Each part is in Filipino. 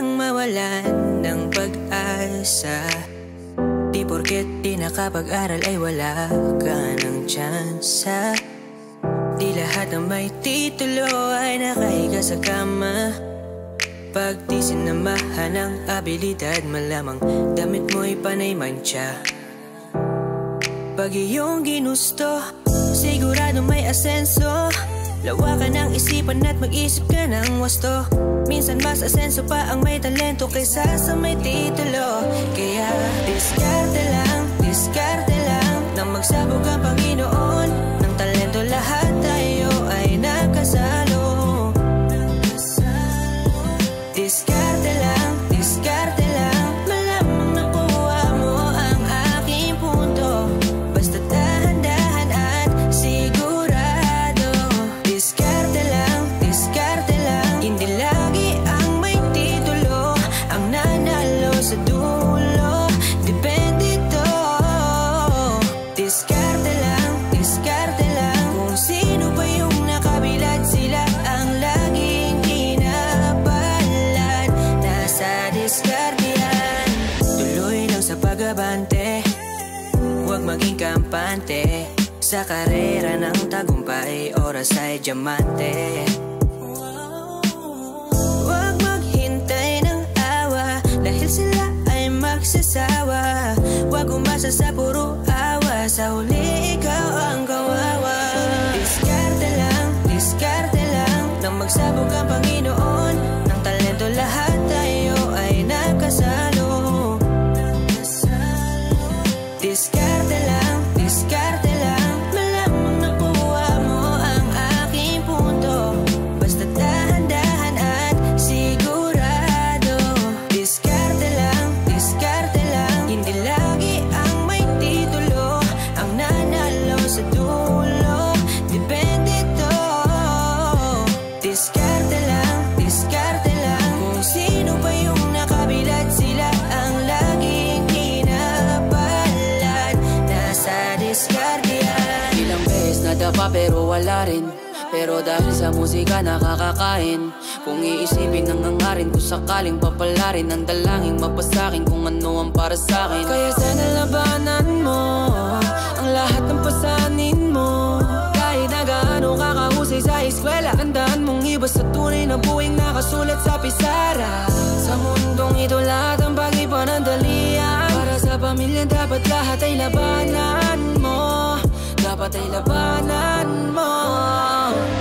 kang mawalan ng pag-asa. Di porket di nakapag-aral ay wala ka ng tsansa. Di lahat ng may titulo ay nakahiga sa kama. Pag di sinamahan ng abilidad, malamang damit mo'y panay mancha. Pag iyong ginusto, sigurado may asenso. Lawakan ang isipan at mag-isip ka ng wasto. Minsan mas asenso pa ang may talento kaysa sa may titulo. Kaya diskarte lang nang magsabog ang Panginoon. Ng talento lahat tayo ay nakasalo. Diskarte lang, malamang nakuha mo ang aking punto. Basta dahan-dahan at sigurado. Diskarte lang, hindi lagi ang may titulo ang nanalo sa dulo. Depende to. Diskarte lang, kung sino ba yung nakabilad, sila ang laging pinapalad. Nasa diskarte yan. Tuloy lang sa pag-abante, huwag maging kampante. Sa karera ng tagumpay, oras ay diamante. Huwag maghintay ng awa, dahil sila ay magsasawa. Huwag umasa sa puro awa, sa huli ikaw ang kawawa. Diskarte lang, nang magsabog ang Panginoon. Ng talento lahat tayo ay nakasalo. Diskarte lang, malamang nakuha mo ang aking punto. Basta dahan-dahan at sigurado. Diskarte lang, hindi lagi ang may titulo ang nanalo sa dulo. Depende to. Diskarte lang, kung sino ba yung nakabilad, sila ang laging pinapalad. Nasa diskarte yan. Ilang beses nadapa pero wala rin, pero dahil sa musika nakakakain. Kung iisipin ng hangarin, kung sakaling papalarin, ang dalangin mapasakin kung ano ang para sa'kin. Kaya sana labanan mo ang lahat ng pasanin mo. Kahit na gaano kakahusay sa eskwela, tandaan mong iba sa tunay na buwing nakasulat sa pisara. Sa mundong ito lahat ang pag-ipanandalian. Para sa pamilya dapat lahat ay labanan mo. Dapat ay labanan mo.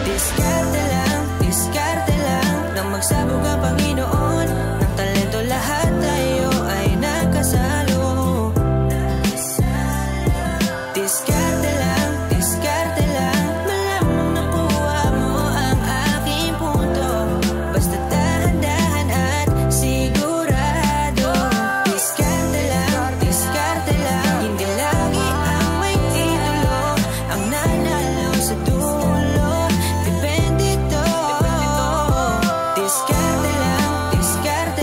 Diskarte lang, nang magsabog ang Panginoon. Ng talento lahat tayo ay nakasalo. Diskarte lang, malamang nakuha mo ang aking punto. Basta dahan-dahan at sigurado. Diskarte lang, hindi lagi ang may titulo ang nanalo sa dulo. Depende to. Diskarte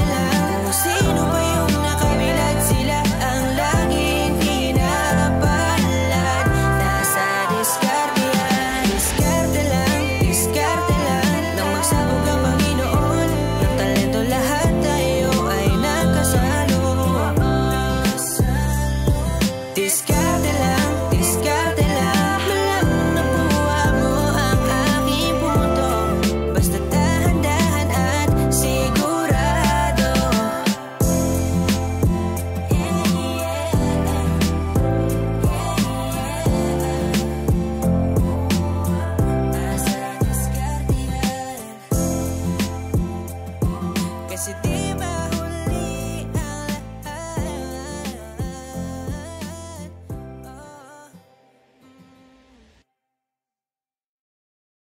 lang, kung sino ba yung nakabilad, sila ang laging pinapalad. Nasa diskarte yan. Diskarte lang, nang magsabog ang Panginoon. Ng talento lahat tayo ay nakasalo. Diskarte lang, malamang nakuha mo ang aking punto. Basta dahan-dahan at sigurado. Nasa diskarte yan. Kasi di